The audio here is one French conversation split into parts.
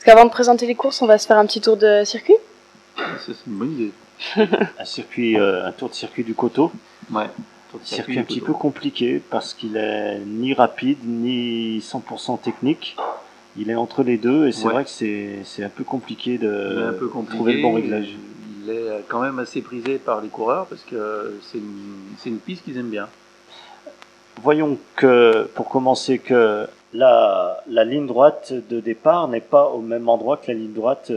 qu'avant de présenter les courses, on va se faire un petit tour de circuit. Ça, c'est une bonne idée. Un tour de circuit du Coteau. Ouais. Circuit un petit peu compliqué parce qu'il est ni rapide ni 100% technique. Il est entre les deux et c'est vrai que c'est un peu compliqué de trouver le bon réglage. Il est quand même assez prisé par les coureurs parce que c'est une piste qu'ils aiment bien. Voyons que, pour commencer, que la ligne droite de départ n'est pas au même endroit que la ligne droite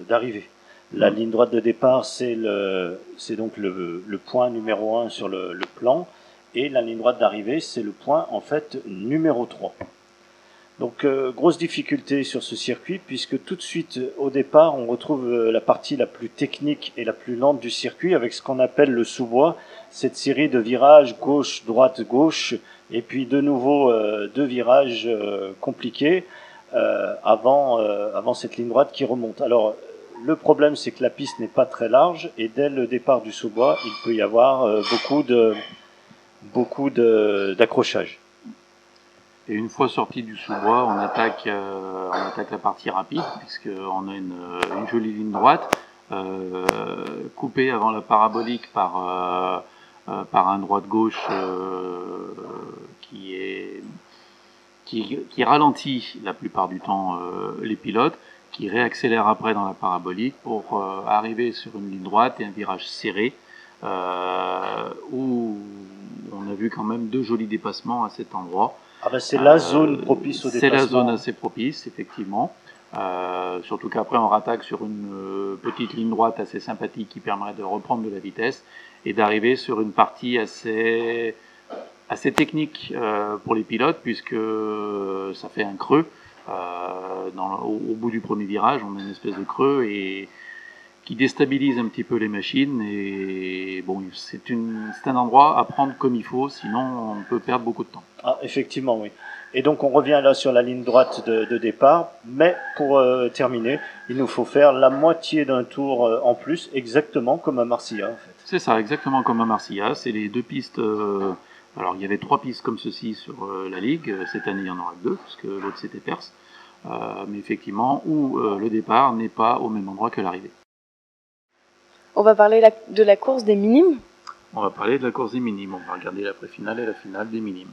d'arrivée. La ligne droite de départ, c'est donc le point numéro 1 sur le plan, et la ligne droite d'arrivée, c'est le point en fait numéro 3. Donc grosse difficulté sur ce circuit, puisque tout de suite au départ, on retrouve la partie la plus technique et la plus lente du circuit, avec ce qu'on appelle le sous-bois, cette série de virages gauche, droite, gauche, et puis de nouveau deux virages compliqués avant cette ligne droite qui remonte. Alors le problème, c'est que la piste n'est pas très large, et dès le départ du sous-bois, il peut y avoir beaucoup d'accrochage. Et une fois sorti du sous-bois, on attaque la partie rapide, puisqu'on a une jolie ligne droite, coupée avant la parabolique par un droite-gauche qui ralentit la plupart du temps les pilotes, qui réaccélère après dans la parabolique pour arriver sur une ligne droite et un virage serré, où on a vu quand même deux jolis dépassements à cet endroit. Ah ben c'est la zone propice au dépassement. C'est la zone assez propice, effectivement. Surtout qu'après on rattaque sur une petite ligne droite assez sympathique qui permet de reprendre de la vitesse et d'arriver sur une partie assez technique pour les pilotes, puisque ça fait un creux. Au bout du premier virage, on a une espèce de creux et qui déstabilise un petit peu les machines, et bon, c'est un endroit à prendre comme il faut, sinon on peut perdre beaucoup de temps. Ah, effectivement, oui. Et donc on revient là sur la ligne droite de départ, mais pour terminer, il nous faut faire la moitié d'un tour en plus, exactement comme à Marcilla en fait. C'est ça, exactement comme à Marcilla. C'est les deux pistes. Alors il y avait 3 pistes comme ceci sur la Ligue. Cette année il y en aura que 2, puisque l'autre c'était Perse. Mais effectivement, où le départ n'est pas au même endroit que l'arrivée. On va parler de la course des minimes. On va parler de la course des minimes. On va regarder la pré-finale et la finale des minimes.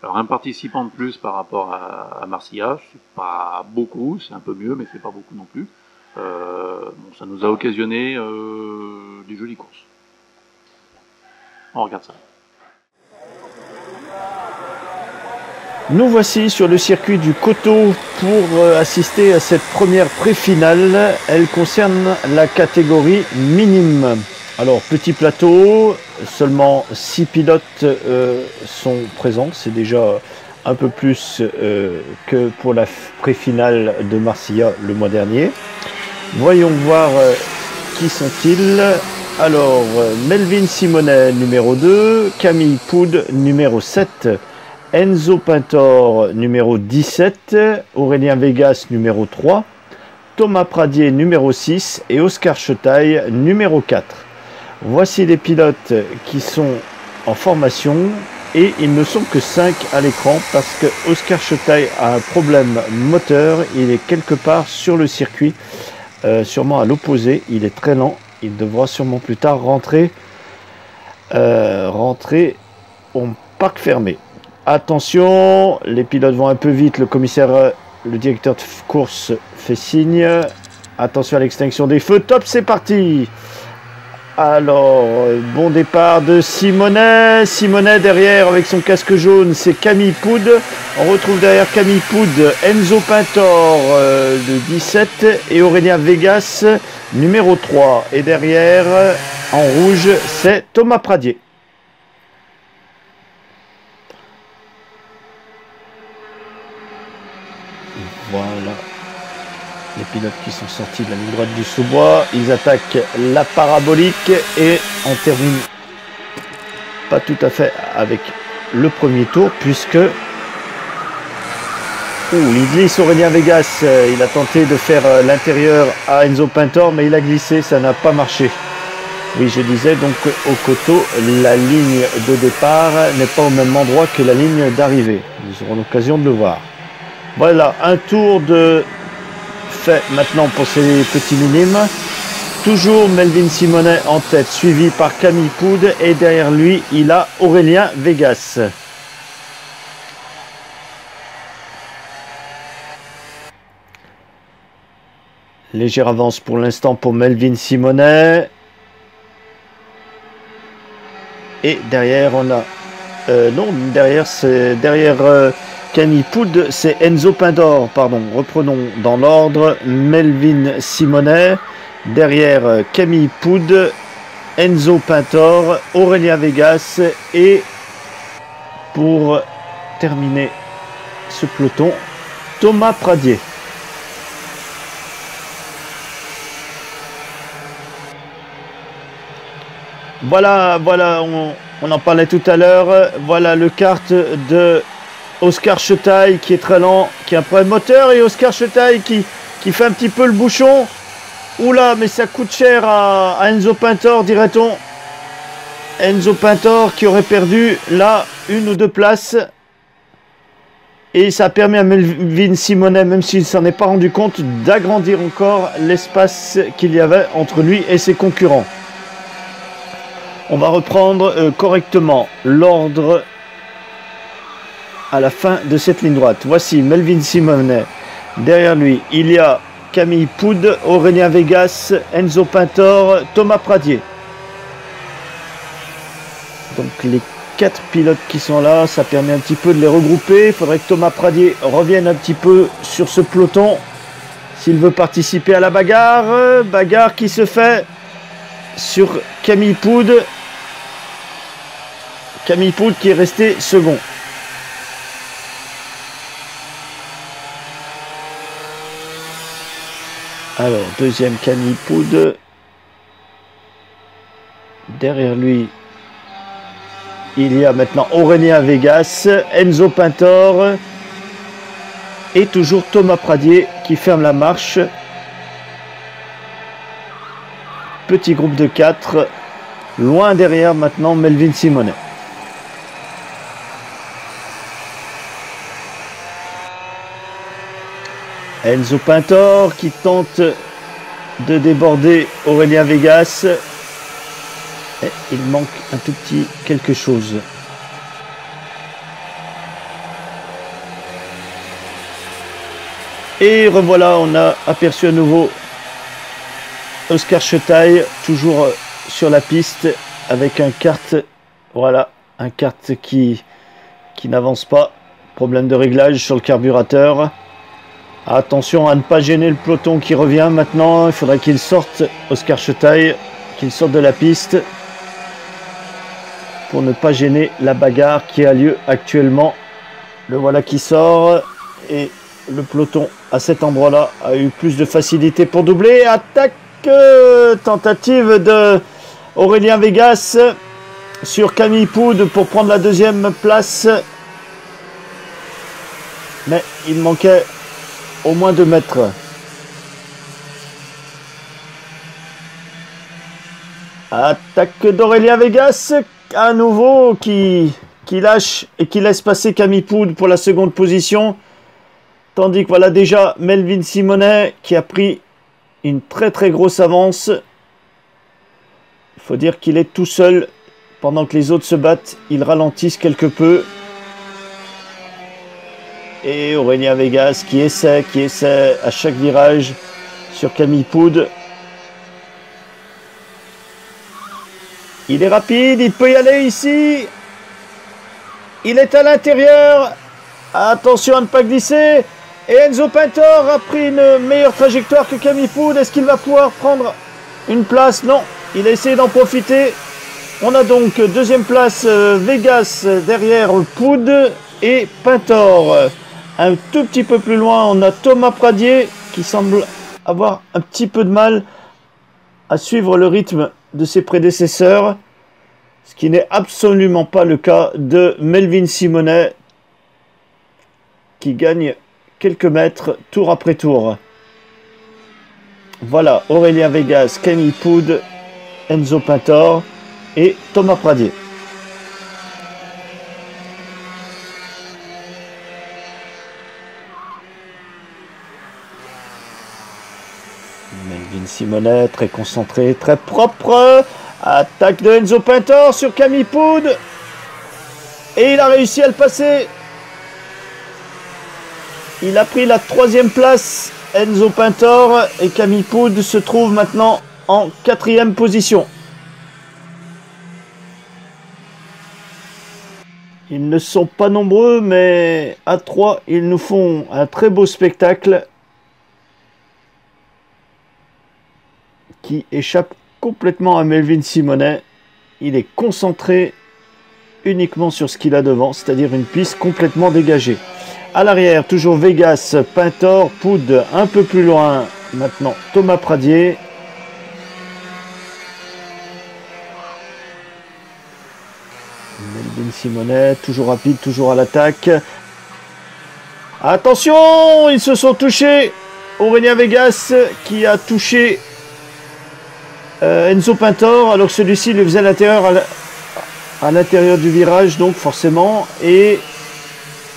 Alors un participant de plus par rapport à Marcilla, c'est pas beaucoup, c'est un peu mieux, mais c'est pas beaucoup non plus. Ça nous a occasionné des jolies courses. On regarde ça. Nous voici sur le circuit du Coteau pour assister à cette première pré-finale. Elle concerne la catégorie minime. Alors, petit plateau, seulement 6 pilotes sont présents. C'est déjà un peu plus que pour la pré-finale de Marcilla le mois dernier. Voyons voir qui sont-ils. Alors, Melvin Simonet, numéro 2, Camille Poud, numéro 7, Enzo Pintor, numéro 17, Aurélien Vegas, numéro 3, Thomas Pradier, numéro 6 et Oscar Chetaille, numéro 4. Voici les pilotes qui sont en formation et ils ne sont que 5 à l'écran parce que Oscar Chetaille a un problème moteur. Il est quelque part sur le circuit, sûrement à l'opposé. Il est très lent. Il devra sûrement plus tard rentrer au parc fermé. Attention, les pilotes vont un peu vite. Le directeur de course fait signe. Attention à l'extinction des feux. Top, c'est parti. Alors, bon départ de Simonet. Simonet derrière avec son casque jaune, c'est Camille Poud. On retrouve derrière Camille Poud Enzo Pintor, le 17, et Aurélien Vegas, numéro 3. Et derrière, en rouge, c'est Thomas Pradier. Voilà les pilotes qui sont sortis de la ligne droite du sous-bois. Ils attaquent la parabolique et on termine pas tout à fait avec le premier tour puisque il glisse. Aurélien Vegas, il a tenté de faire l'intérieur à Enzo Pintor, mais il a glissé, ça n'a pas marché. Oui, je disais donc au Coteau, la ligne de départ n'est pas au même endroit que la ligne d'arrivée. Nous aurons l'occasion de le voir. Voilà, un tour de fait maintenant pour ces petits minimes. Toujours Melvin Simonet en tête, suivi par Camille Poud. Et derrière lui, il a Aurélien Vegas. Légère avance pour l'instant pour Melvin Simonet. Et derrière, on a... derrière Camille Poud, c'est Enzo Pintor. Pardon, reprenons dans l'ordre. Melvin Simonet. Derrière Camille Poud, Enzo Pintor, Aurélien Vegas. Et pour terminer ce peloton, Thomas Pradier. Voilà, on en parlait tout à l'heure. Voilà le kart de Oscar Chetaille qui est très lent, qui a un problème moteur. Et Oscar Chetaille qui fait un petit peu le bouchon. Oula, mais ça coûte cher à Enzo Pintor, dirait-on. Enzo Pintor qui aurait perdu là 1 ou 2 places. Et ça a permis à Melvin Simonet, même s'il ne s'en est pas rendu compte, d'agrandir encore l'espace qu'il y avait entre lui et ses concurrents. On va reprendre correctement l'ordre à la fin de cette ligne droite. Voici Melvin Simonet. Derrière lui, il y a Camille Poud, Aurélien Vegas, Enzo Pintor, Thomas Pradier. Donc les 4 pilotes qui sont là, ça permet un petit peu de les regrouper. Il faudrait que Thomas Pradier revienne un petit peu sur ce peloton s'il veut participer à la bagarre. Bagarre qui se fait sur Camille Poud. Camille Poud qui est resté second. Alors, deuxième Camille Poud. Derrière lui, il y a maintenant Aurélien Vegas, Enzo Pintor et toujours Thomas Pradier qui ferme la marche. Petit groupe de 4. Loin derrière maintenant Melvin Simonet. Enzo Pintor qui tente de déborder Aurélien Vegas. Et il manque un tout petit quelque chose. Et revoilà, on a aperçu à nouveau Oscar Chetaille, toujours sur la piste avec un kart. Voilà, un kart qui n'avance pas. Problème de réglage sur le carburateur. Attention à ne pas gêner le peloton qui revient maintenant. Il faudrait qu'il sorte, Oscar Chetaille, qu'il sorte de la piste pour ne pas gêner la bagarre qui a lieu actuellement. Le voilà qui sort et le peloton à cet endroit-là a eu plus de facilité pour doubler. Attaque, tentative de Aurélien Vegas sur Camille Poud pour prendre la deuxième place. Mais il manquait au moins 2 mètres. Attaque d'Aurélien Vegas à nouveau qui lâche et qui laisse passer Camille Poud pour la seconde position. Tandis que voilà déjà Melvin Simonet qui a pris une très très grosse avance. Il faut dire qu'il est tout seul pendant que les autres se battent. Ils ralentissent quelque peu. Et Aurélien Vegas qui essaie à chaque virage sur Camille Poud. Il est rapide, il peut y aller ici. Il est à l'intérieur. Attention à ne pas glisser. Et Enzo Pintor a pris une meilleure trajectoire que Camille Poud. Est-ce qu'il va pouvoir prendre une place? Non, il a essayé d'en profiter. On a donc deuxième place Vegas derrière Poud et Pintor. Un tout petit peu plus loin, on a Thomas Pradier qui semble avoir un petit peu de mal à suivre le rythme de ses prédécesseurs, ce qui n'est absolument pas le cas de Melvin Simonet qui gagne quelques mètres tour après tour. Voilà, Aurélien Vegas, Camille Poud, Enzo Pintor et Thomas Pradier. Melvin Simonet, très concentré, très propre. Attaque de Enzo Pintor sur Camille Poud. Et il a réussi à le passer. Il a pris la 3e place, Enzo Pintor. Et Camille Poud se trouve maintenant en 4e position. Ils ne sont pas nombreux, mais à 3, ils nous font un très beau spectacle qui échappe complètement à Melvin Simonet. Il est concentré uniquement sur ce qu'il a devant, c'est-à-dire une piste complètement dégagée. À l'arrière, toujours Vegas, Pintor, Poud, un peu plus loin maintenant Thomas Pradier. Melvin Simonet, toujours rapide, toujours à l'attaque. Attention, ils se sont touchés. Aurélien Vegas qui a touché Enzo Pintor, alors que celui-ci le faisait à l'intérieur du virage, donc forcément, et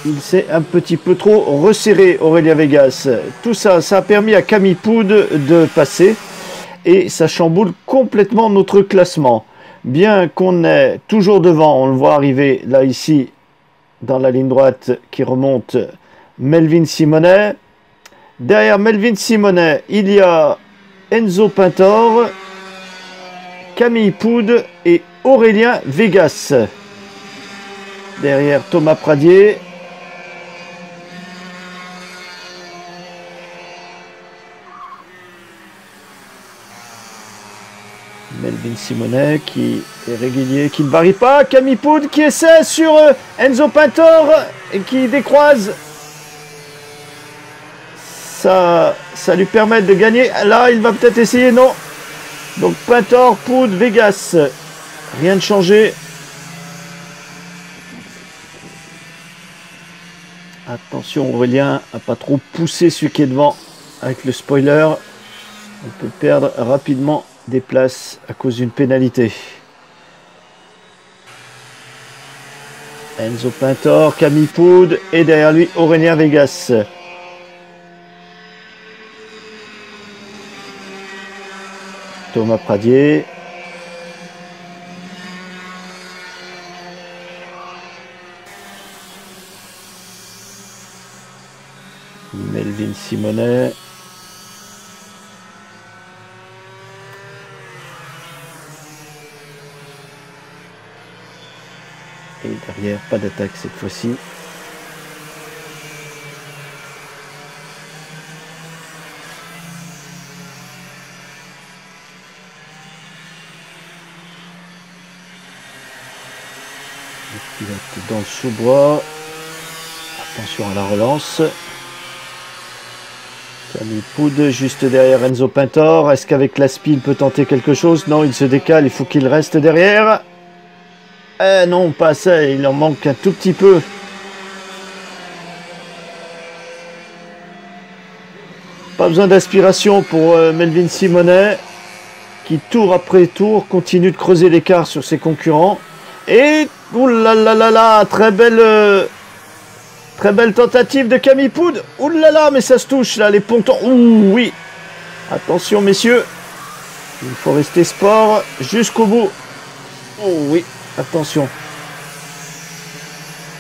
il s'est un petit peu trop resserré, Aurélien Vegas. Tout ça, ça a permis à Camille Poud de passer, et ça chamboule complètement notre classement. Bien qu'on est toujours devant, on le voit arriver là ici, dans la ligne droite qui remonte, Melvin Simonet. Derrière Melvin Simonet, il y a Enzo Pintor, Camille Poud et Aurélien Vegas. Derrière Thomas Pradier. Melvin Simonet qui est régulier, qui ne varie pas. Camille Poud qui essaie sur Enzo Pintor et qui décroise. Ça lui permet de gagner. Là, il va peut-être essayer, non. Donc Pintor, Poud, Vegas. Rien de changé. Attention, Aurélien à pas trop pousser celui qui est devant avec le spoiler. On peut perdre rapidement des places à cause d'une pénalité. Enzo Pintor, Camille Poud et derrière lui Aurélien Vegas. Thomas Pradier. Melvin Simonet. Et derrière, pas d'attaque cette fois-ci. Le pilote dans le sous-bois. Attention à la relance. Camille Poud juste derrière Enzo Pintor. Est-ce qu'avec l'aspi il peut tenter quelque chose? Non, il se décale, il faut qu'il reste derrière. Non, pas assez, il en manque un tout petit peu. Pas besoin d'aspiration pour Melvin Simonet, qui tour après tour continue de creuser l'écart sur ses concurrents. Et, oulalalala, très belle tentative de Camille Poud. Oulala, mais ça se touche là, les pontons. Ouh, oui. Attention, messieurs. Il faut rester sport jusqu'au bout. Oh oui. Attention.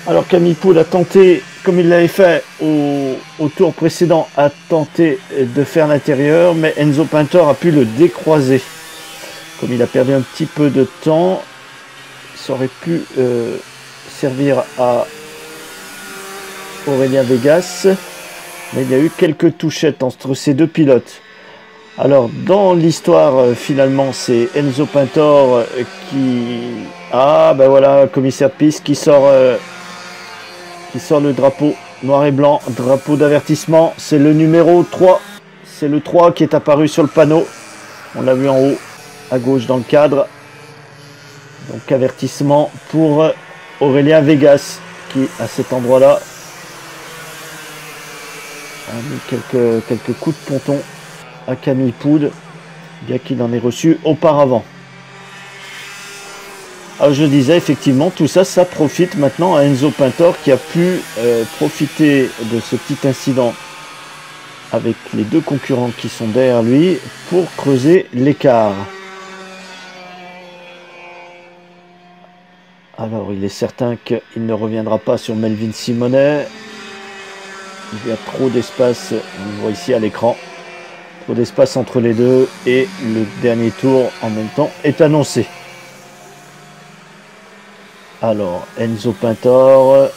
Alors Camille Poud a tenté, comme il l'avait fait au tour précédent, a tenté de faire l'intérieur, mais Enzo Pintor a pu le décroiser. Comme il a perdu un petit peu de temps, ça aurait pu servir à Aurélien Vegas, mais il y a eu quelques touchettes entre ces deux pilotes. Alors dans l'histoire, finalement, c'est Enzo Pintor qui... Ah, ben voilà, commissaire de piste qui sort le drapeau noir et blanc, drapeau d'avertissement. C'est le numéro 3. C'est le 3 qui est apparu sur le panneau. On l'a vu en haut, à gauche dans le cadre. Donc avertissement pour Aurélien Vegas, qui à cet endroit-là a mis quelques coups de ponton à Camille Poud, bien qu'il en ait reçu auparavant. Alors je disais, effectivement, tout ça, ça profite maintenant à Enzo Pintor qui a pu profiter de ce petit incident avec les deux concurrents qui sont derrière lui pour creuser l'écart. Alors il est certain qu'il ne reviendra pas sur Melvin Simonet. Il y a trop d'espace, on le voit ici à l'écran, trop d'espace entre les deux et le dernier tour en même temps est annoncé. Alors Enzo Pintor,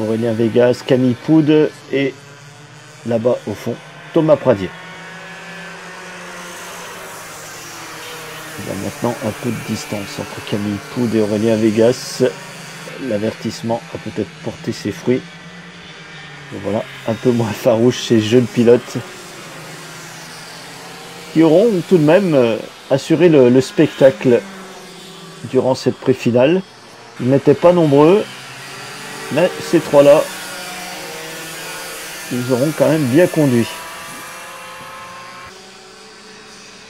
Aurélien Vegas, Camille Poud et là-bas au fond Thomas Pradier. Il y a maintenant un peu de distance entre Camille Poud et Aurélien Vegas. L'avertissement a peut-être porté ses fruits. Et voilà, un peu moins farouche ces jeunes pilotes qui auront tout de même assuré le spectacle durant cette pré-finale. Ils n'étaient pas nombreux, mais ces trois-là, ils auront quand même bien conduit.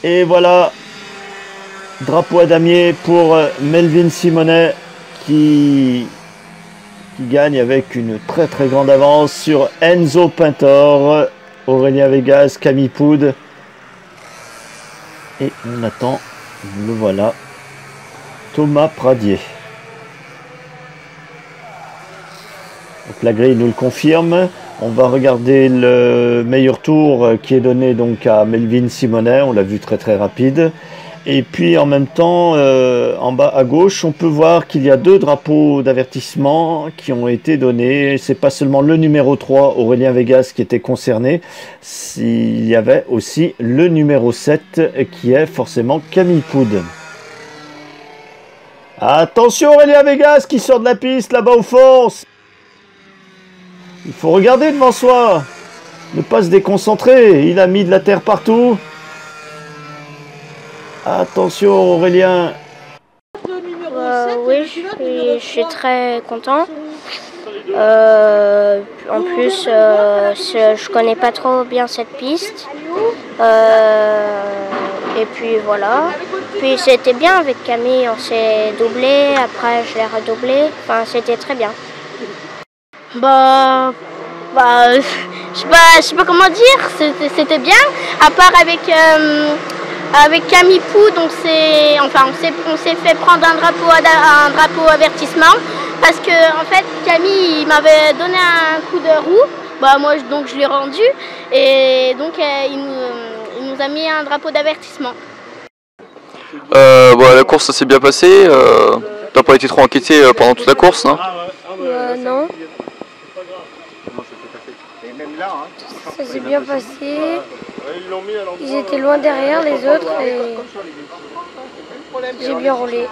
Et voilà, drapeau à damier pour Melvin Simonet qui gagne avec une très très grande avance sur Enzo Pintor, Aurélien Vegas, Camille Poud. Et on attend, le voilà, Thomas Pradier. Donc la grille nous le confirme. On va regarder le meilleur tour qui est donné donc à Melvin Simonet. On l'a vu très très rapide. Et puis en même temps, en bas à gauche, on peut voir qu'il y a deux drapeaux d'avertissement qui ont été donnés. C'est pas seulement le numéro 3, Aurélien Vegas, qui était concerné. Il y avait aussi le numéro 7, qui est forcément Camille Poud. Attention Aurélien Vegas qui sort de la piste là-bas au fond. Il faut regarder devant soi. Ne pas se déconcentrer. Il a mis de la terre partout. Attention Aurélien. Oui, je suis très content. En plus, je connais pas trop bien cette piste. Et puis voilà. Puis c'était bien avec Camille, on s'est doublé, après je l'ai redoublé. Enfin, c'était très bien. Je sais pas comment dire, c'était bien. À part avec Camille Poud, on s'est fait prendre un drapeau avertissement parce que en fait Camille il m'avait donné un coup de roue, moi donc je l'ai rendu et donc il nous a mis un drapeau d'avertissement. La course s'est bien passée, t'as pas été trop inquiété pendant toute la course, hein? Non. Ça s'est bien passé. Ils étaient loin derrière les autres et j'ai bien roulé.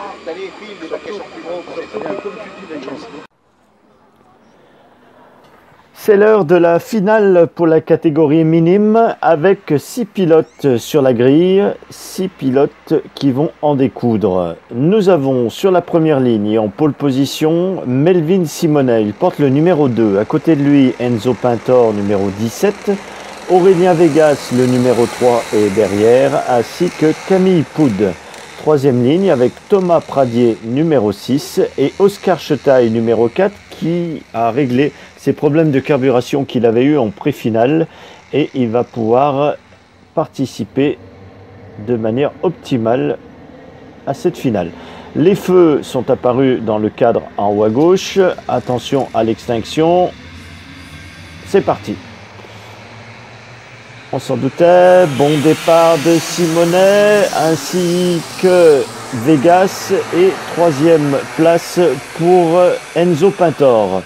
C'est l'heure de la finale pour la catégorie minime avec 6 pilotes sur la grille, 6 pilotes qui vont en découdre. Nous avons sur la première ligne et en pole position Melvin Simonet, il porte le numéro 2. À côté de lui Enzo Pintor, numéro 17. Aurélien Vegas, le numéro 3 est derrière, ainsi que Camille Poud. Troisième ligne avec Thomas Pradier, numéro 6, et Oscar Chetaille, numéro 4, qui a réglé ses problèmes de carburation qu'il avait eu en pré-finale et il va pouvoir participer de manière optimale à cette finale. Les feux sont apparus dans le cadre en haut à gauche. Attention à l'extinction. C'est parti. On s'en doutait. Bon départ de Simonet ainsi que Vegas et troisième place pour Enzo Pintor.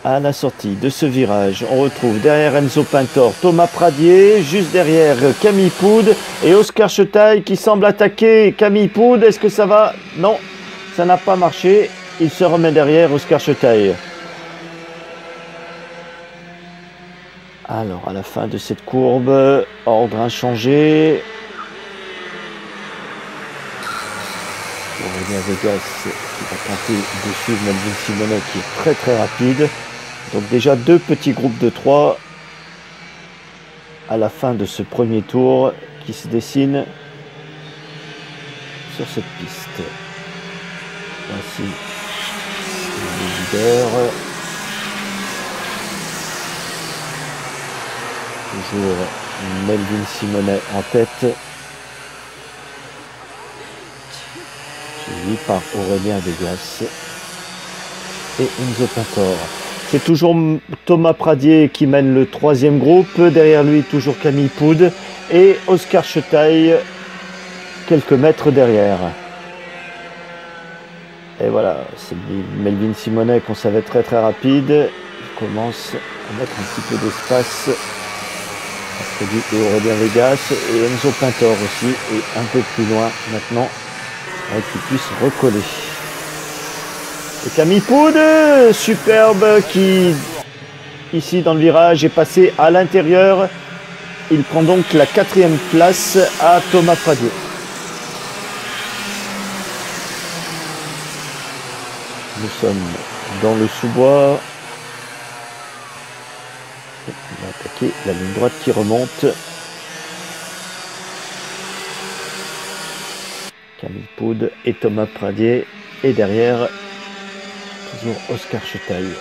À la sortie de ce virage, on retrouve derrière Enzo Pintor Thomas Pradier, juste derrière Camille Poud et Oscar Chetaille qui semble attaquer Camille Poud. Est-ce que ça va? Non, ça n'a pas marché. Il se remet derrière Oscar Chetaille. Alors, à la fin de cette courbe, ordre inchangé. Aurélien Vegas qui va tenter de suivre Melvin Simonet qui est très très rapide. Donc déjà deux petits groupes de 3 à la fin de ce premier tour qui se dessinent sur cette piste. Voici le leader. Toujours Melvin Simonet en tête. Suivi par Aurélien Vegas et Enzo Pintor. C'est toujours Thomas Pradier qui mène le troisième groupe. Derrière lui, toujours Camille Poud et Oscar Chetaille, quelques mètres derrière. Et voilà, c'est Melvin Simonet qu'on savait très très rapide. Il commence à mettre un petit peu d'espace. Et Aurélien Vegas et Enzo Pintor aussi, et un peu plus loin maintenant, pour qu'il puisse recoller. Et Camille Poud, superbe, qui ici dans le virage est passé à l'intérieur. Il prend donc la 4e place à Thomas Pradier. Nous sommes dans le sous-bois. On va attaquer la ligne droite qui remonte. Camille Poud et Thomas Pradier. Et derrière, toujours Oscar Chetaille.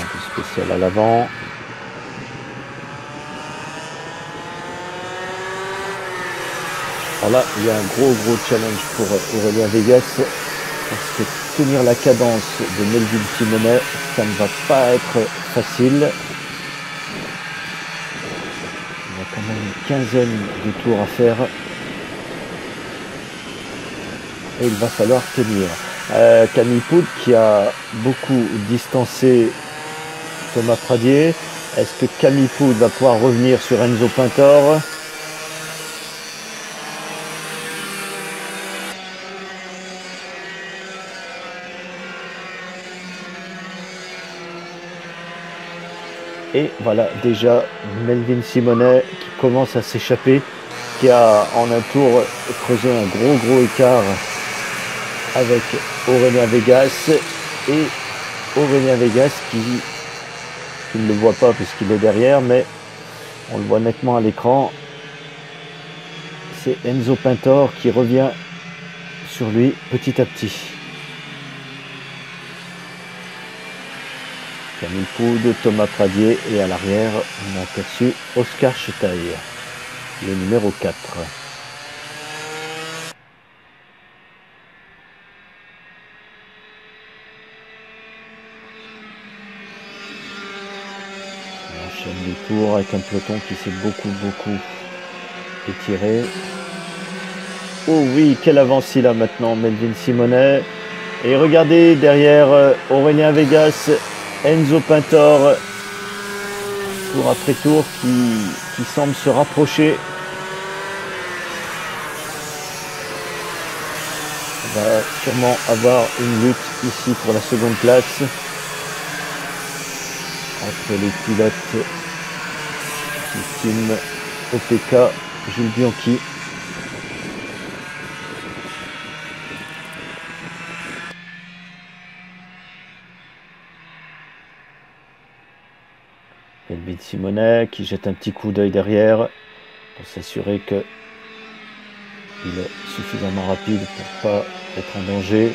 Un spécial à l'avant. Alors là, il y a un gros challenge pour Aurélien Vegas, parce que tenir la cadence de Melvin Simonet, ça ne va pas être facile. Il y a quand même une quinzaine de tours à faire. Et il va falloir tenir. Camille Poud qui a beaucoup distancé Thomas Pradier. Est-ce que Camille Poud va pouvoir revenir sur Enzo Pintor ? Et voilà déjà Melvin Simonet qui commence à s'échapper, qui a en un tour creusé un gros écart avec Aurélien Vegas. Et Aurélien Vegas qui ne le voit pas puisqu'il est derrière, mais on le voit nettement à l'écran. C'est Enzo Pintor qui revient sur lui petit à petit. Camille Poud, Thomas Pradier et à l'arrière, on a aperçu Oscar Chetaille, le numéro 4. On enchaîne les tours avec un peloton qui s'est beaucoup étiré. Oh oui, quelle avance il a maintenant, Melvin Simonet. Et regardez derrière Aurélien Vegas, Enzo Pintor, tour après tour, qui semble se rapprocher. On va sûrement avoir une lutte ici pour la seconde place entre les pilotes du team OPK, Jules Bianchi. Melvin Simonet qui jette un petit coup d'œil derrière pour s'assurer qu'il est suffisamment rapide pour ne pas être en danger.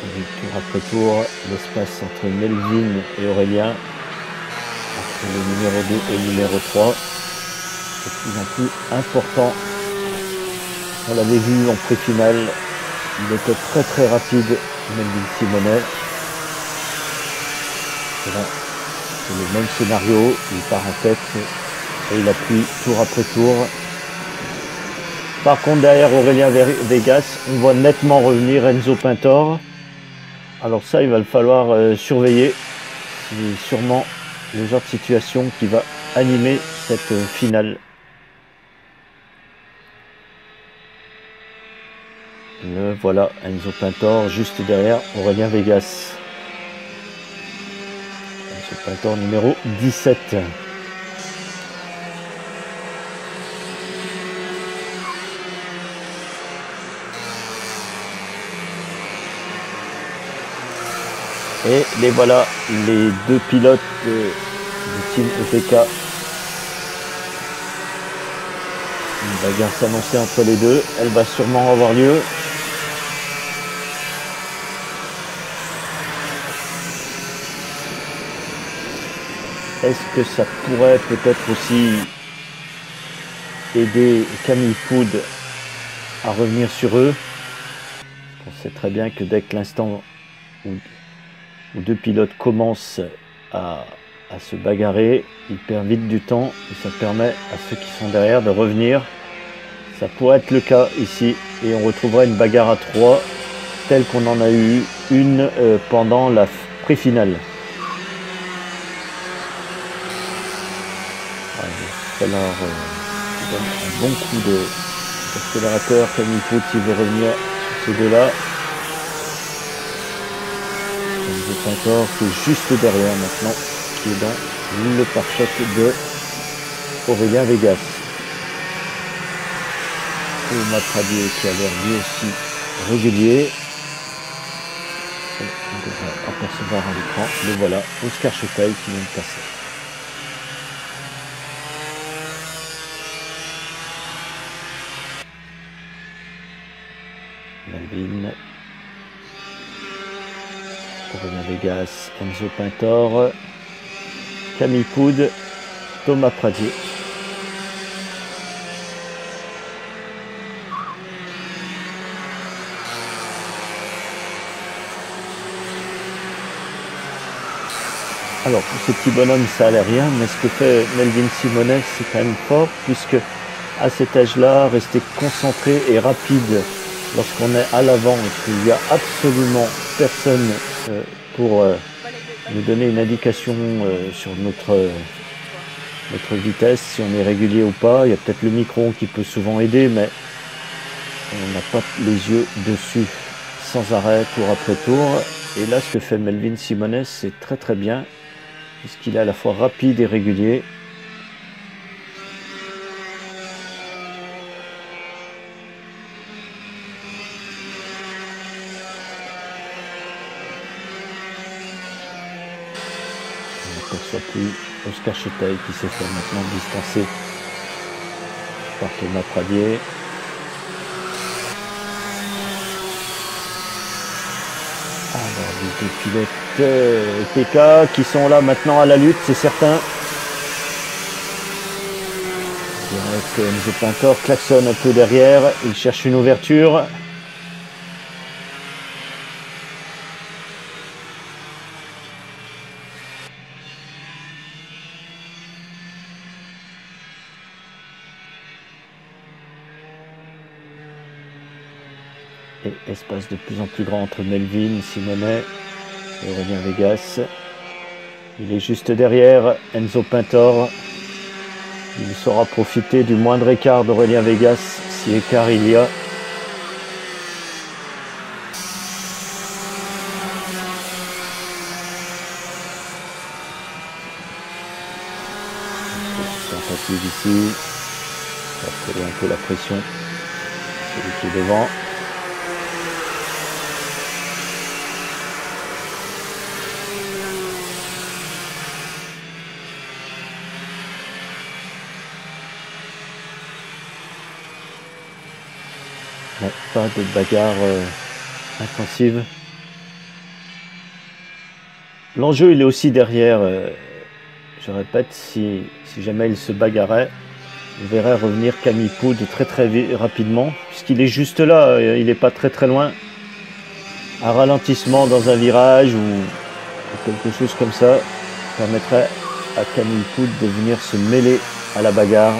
Et tour après tour, l'espace entre Melvin et Aurélien, entre le numéro 2 et le numéro 3, est de plus en plus important. On l'avait vu en pré-finale, il était très rapide, Melvin Simonet. Et là, c'est le même scénario, il part en tête et il appuie tour après tour. Par contre, derrière Aurélien Vegas, on voit nettement revenir Enzo Pintor. Alors ça, il va le falloir surveiller. C'est sûrement le genre de situation qui va animer cette finale. Le voilà, Enzo Pintor juste derrière Aurélien Vegas. Enzo Pintor numéro 17. Et les voilà, les deux pilotes du Team EPK. Une bagarre s'annonçait entre les deux. Elle va sûrement avoir lieu. Est-ce que ça pourrait peut-être aussi aider Camille Poud à revenir sur eux? On sait très bien que dès que l'instant où deux pilotes commencent à se bagarrer, ils perdent vite du temps et ça permet à ceux qui sont derrière de revenir. Ça pourrait être le cas ici et on retrouvera une bagarre à 3 telle qu'on en a eu une pendant la pré-finale. Alors, donne un bon coup d'accélérateur. Camille Poud s'il veut revenir sur ces deux-là. Enzo Pintor qui est juste derrière maintenant, qui est dans le pare-choc de Aurélien Vegas. Thomas Pradier qui a l'air lui aussi régulier. On devrait apercevoir à l'écran. Le voilà, Oscar Chetaille qui vient de passer. Melvin, Aurélien Vegas, Enzo Pintor, Camille Poud, Thomas Pradier. Alors pour ce petit bonhomme ça allait rien, mais ce que fait Melvin Simonet c'est quand même fort, puisque à cet âge-là, rester concentré et rapide lorsqu'on est à l'avant et qu'il n'y a absolument personne pour nous donner une indication sur notre vitesse, si on est régulier ou pas. Il y a peut-être le micro qui peut souvent aider, mais on n'a pas les yeux dessus sans arrêt, tour après tour. Et là, ce que fait Melvin Simonet, c'est très très bien, puisqu'il est à la fois rapide et régulier. On n'aperçoit plus Oscar Chetaille qui s'est fait maintenant distancer par Thomas Pradier. Alors les deux pilotes EPK qui sont là maintenant à la lutte, c'est certain. Je dirais que Enzo Pintor klaxonne un peu derrière, il cherche une ouverture. Et espace de plus en plus grand entre Melvin Simonet et Aurélien Vegas. Il est juste derrière Enzo Pintor. Il saura profiter du moindre écart d'Aurélien Vegas, si écart il y a. Tentative ici. Ça va coller un peu la pression. Celui qui est devant. Mais pas de bagarre intensive. L'enjeu il est aussi derrière. Je répète, si jamais il se bagarrait, on verrait revenir Camille Poud très rapidement, puisqu'il est juste là, il n'est pas très loin. Un ralentissement dans un virage ou quelque chose comme ça permettrait à Camille Poud de venir se mêler à la bagarre.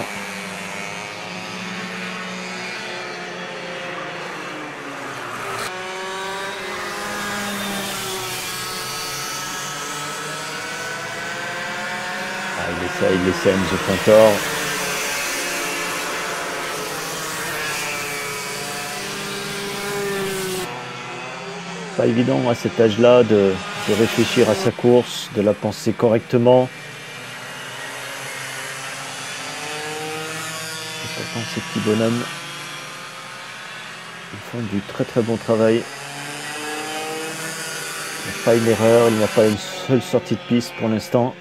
Il essaie Enzo Pintor. Pas évident à cet âge-là de réfléchir à sa course, de la penser correctement. Et pourtant ces petits bonhommes, ils font du très bon travail. Il n'y a pas une erreur, il n'y a pas une seule sortie de piste pour l'instant.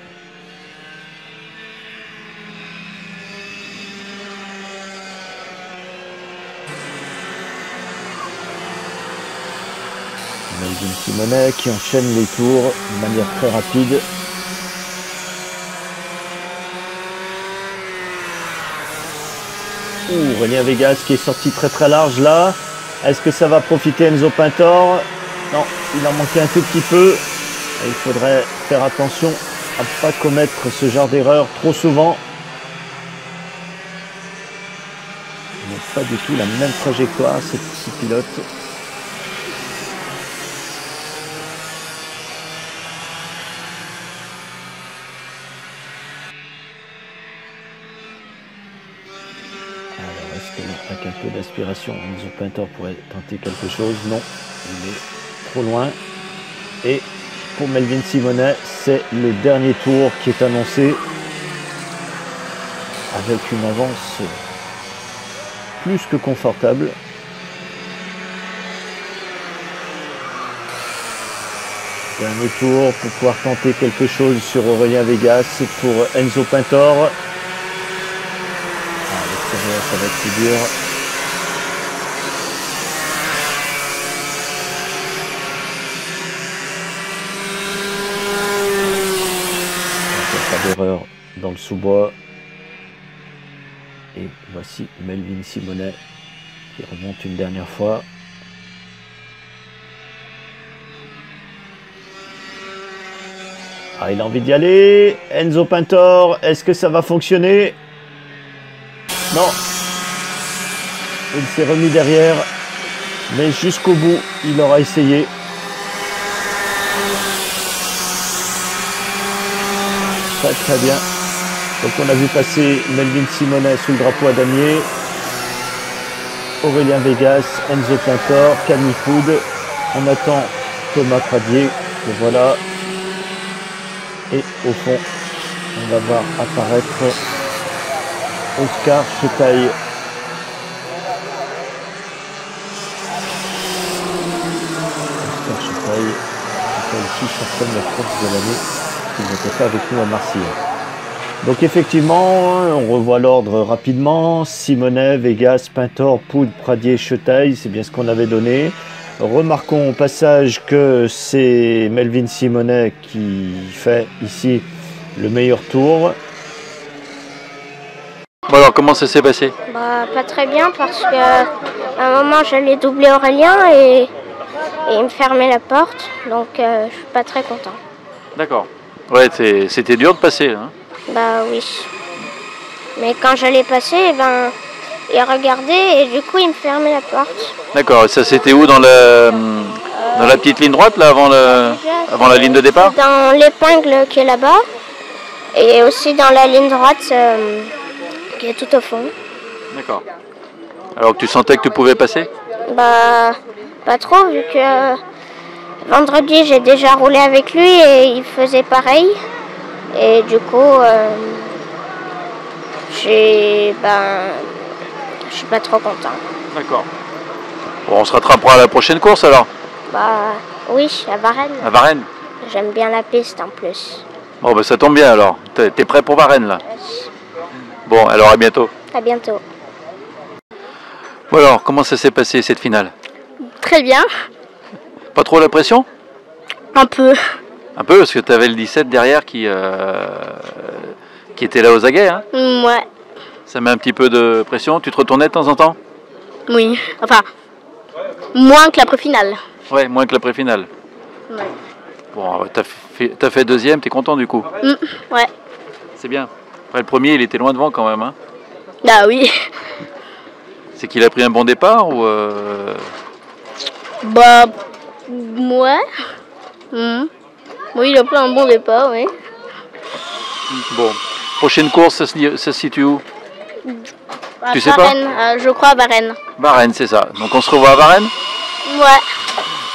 Melvin Simonet qui enchaîne les tours de manière très rapide. Aurélien Vegas qui est sorti très large là. Est-ce que ça va profiter Enzo Pintor? Non, il en manquait un tout petit peu. Et il faudrait faire attention à ne pas commettre ce genre d'erreur trop souvent. Ils n'ont pas du tout la même trajectoire, ces petits pilotes. Alors, est-ce qu'avec un peu d'aspiration, Enzo Pintor pourrait tenter quelque chose? Non, il est trop loin. Et pour Melvin Simonet, c'est le dernier tour qui est annoncé avec une avance plus que confortable. Dernier tour pour pouvoir tenter quelque chose sur Aurélien Vegas pour Enzo Pintor. À l'extérieur, ça va être plus dur. Pas d'erreur dans le sous-bois. Et voici Melvin Simonet qui remonte une dernière fois. Ah, il a envie d'y aller. Enzo Pintor, est-ce que ça va fonctionner? Non. Il s'est remis derrière. Mais jusqu'au bout, il aura essayé. Très bien. Donc on a vu passer Melvin Simonet sous le drapeau à damier. Aurélien Vegas, Enzo Pintor, Camille Foud. On attend Thomas Pradier. Et voilà. Et au fond, on va voir apparaître Oscar Chetaille. Oscar Chetaille, qui fait aussi sa première course de l'année, qui n'était pas avec nous à Marseille. Donc effectivement, on revoit l'ordre rapidement. Simonet, Vegas, Pintor, Poud, Pradier, Chetaille, c'est bien ce qu'on avait donné. Remarquons au passage que c'est Melvin Simonet qui fait ici le meilleur tour. Bon alors, comment ça s'est passé? Bah, pas très bien parce qu'à un moment j'allais doubler Aurélien et il me fermait la porte, donc je suis pas très content. D'accord. Ouais, c'était dur de passer là. Hein. Bah oui. Mais quand j'allais passer, eh ben, il regardait et du coup il me fermait la porte. D'accord, et ça c'était où dans la petite ligne droite là avant la ligne de départ? Dans l'épingle qui est là-bas et aussi dans la ligne droite qui est tout au fond. D'accord. Alors que tu sentais que tu pouvais passer? Bah pas trop vu que vendredi j'ai déjà roulé avec lui et il faisait pareil. Et du coup je suis pas trop content. D'accord. Bon, on se rattrapera à la prochaine course alors? Bah oui, à Varennes. À Varennes? J'aime bien la piste en plus. Bon bah ça tombe bien alors. T'es prêt pour Varennes là? Bon, alors à bientôt. À bientôt. Bon alors, comment ça s'est passé cette finale? Très bien. Pas trop la pression? Un peu. Un peu, parce que tu avais le 17 derrière qui était là aux aguets. Hein? Ouais. Ça met un petit peu de pression. Tu te retournais de temps en temps? Oui. Enfin, moins que la pré-finale. Ouais, moins que la pré-finale. Ouais. Bon, t'as fait deuxième, t'es content du coup? Ouais. C'est bien. Après, le premier, il était loin devant quand même. Hein? Ah oui. C'est qu'il a pris un bon départ ou Bah, ouais. Oui, il a pris un bon départ, oui. Bon. Prochaine course, ça se situe où? Tu sais Varennes, je crois à Varennes. Varennes, c'est ça. Donc on se revoit à Varennes? Ouais.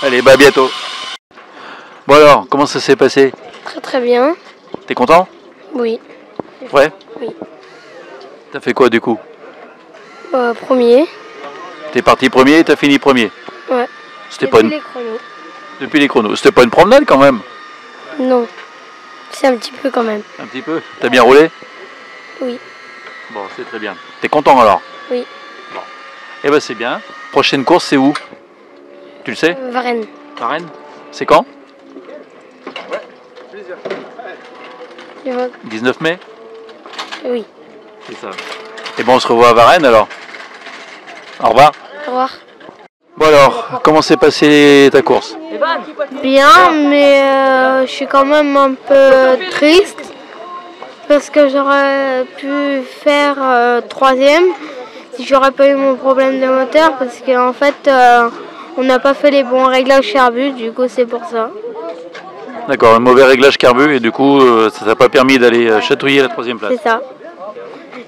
Allez, bah à bientôt. Bon alors, comment ça s'est passé? Très bien. T'es content? Oui. Ouais? Oui. T'as fait quoi du coup? Premier. T'es parti premier et t'as fini premier? Ouais. C'était pas une... les chronos. Depuis les chronos. C'était pas une promenade quand même? Non. C'est un petit peu quand même. Un petit peu. T'as bien roulé? Oui. Bon, c'est très bien. T'es content alors? Oui. Bon. Eh ben c'est bien. Prochaine course, c'est où? Tu le sais? Varennes. Varennes? C'est quand? Je vois- 19 mai? Oui. C'est ça. Et bon, on se revoit à Varennes alors. Au revoir. Au revoir. Bon alors, comment s'est passée ta course? Bien, mais je suis quand même un peu triste parce que j'aurais pu faire troisième si j'aurais pas eu mon problème de moteur parce qu'en fait on n'a pas fait les bons réglages carbu, du coup c'est pour ça. D'accord, un mauvais réglage carbu et du coup ça t'a pas permis d'aller chatouiller la troisième place. C'est ça.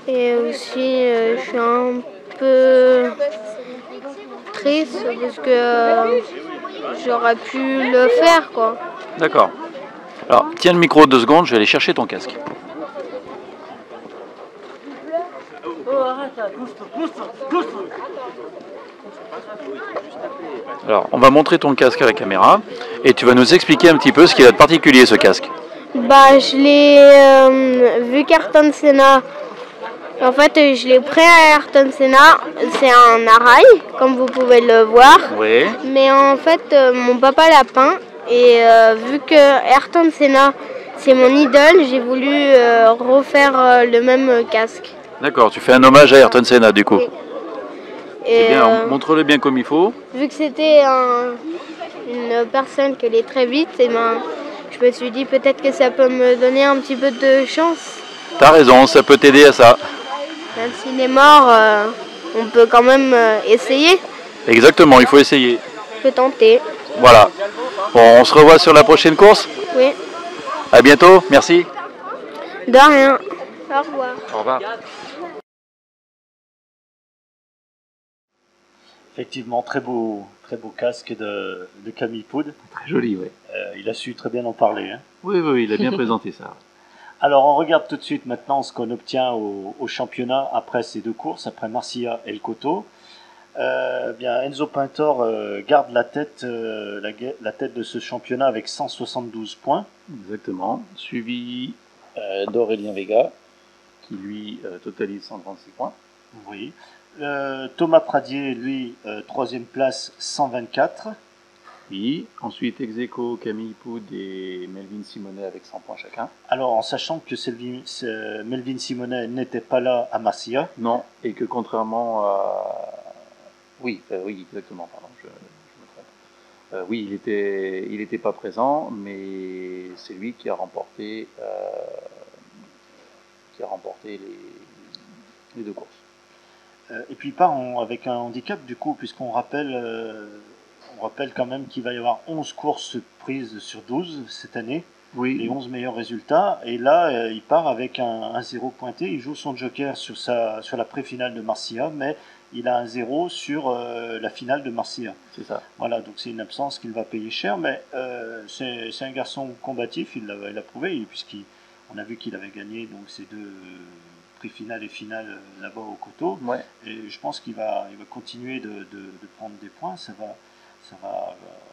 Et aussi je suis un peu triste parce que j'aurais pu le faire quoi. D'accord. Alors, tiens le micro 2 secondes, je vais aller chercher ton casque. Alors, on va montrer ton casque à la caméra et tu vas nous expliquer un petit peu ce qu'il a de particulier ce casque. Bah, je l'ai vu qu'Ayrton Senna. En fait, je l'ai pris à Ayrton Senna. C'est un Arai, comme vous pouvez le voir. Oui. Mais en fait, mon papa l'a peint. Et vu que Ayrton Senna, c'est mon idole, j'ai voulu refaire le même casque. D'accord, tu fais un hommage à Ayrton Senna du coup. Oui. C'est Et bien, montre-le bien comme il faut. vu que c'était une personne qui allait très vite, et ben, je me suis dit peut-être que ça peut me donner un petit peu de chance. T'as raison, ça peut t'aider à ça. Même s'il est mort, on peut quand même essayer. Exactement, il faut essayer. Je peux tenter. Voilà. Bon, on se revoit sur la prochaine course. Oui. À bientôt, merci. De rien. Au revoir. Au revoir. Effectivement, très beau casque de Camille Poud. Très joli, oui. Il a su très bien en parler. Hein. Oui, oui, il a bien présenté ça. Alors, on regarde tout de suite maintenant ce qu'on obtient au championnat après ces deux courses, après Marcilla et le Coteau. Bien, Enzo Pintor garde la tête de ce championnat avec 172 points. Exactement. Suivi d'Aurélien Vega, qui lui totalise 136 points. Oui. Thomas Pradier, lui, troisième place, 124. Oui. Ensuite, Execo, Camille Poud et Melvin Simonet avec 100 points chacun. Alors, en sachant que Melvin Simonet n'était pas là à Marcilla. Non, et que contrairement à... Oui, oui, exactement, pardon, je me trompe. Oui, il était pas présent, mais c'est lui qui a remporté les deux courses. Et puis il part avec un handicap du coup, puisqu'on rappelle, on rappelle quand même qu'il va y avoir 11 courses prises sur 12 cette année, Oui. les 11 meilleurs résultats. Et là, il part avec un 0 pointé. Il joue son joker sur la pré-finale de Marcilla, mais il a un 0 sur la finale de Marcilla. C'est ça. Voilà, donc c'est une absence qu'il va payer cher, mais c'est un garçon combatif, il l'a prouvé, puisqu'on a vu qu'il avait gagné donc ces deux prix finale et finale là-bas au Coteau. Ouais. Et je pense qu'il va continuer de prendre des points, ça va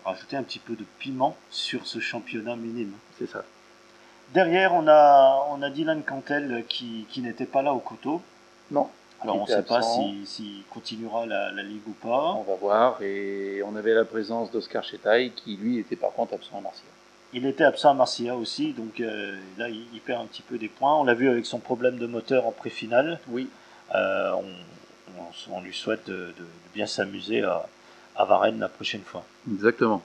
rajouter un petit peu de piment sur ce championnat minime. C'est ça. Derrière, on a Dylan Cantel qui n'était pas là au Coteau. Non. Alors Il on ne était sait pas absent. s'il continuera la ligue ou pas. On va voir. Et on avait la présence d'Oscar Chetaille qui, lui, était par contre absent à Marseille. Il était absent à Marcilla aussi, donc là il perd un petit peu des points. On l'a vu avec son problème de moteur en pré-finale. Oui. On lui souhaite de bien s'amuser à Varennes la prochaine fois. Exactement.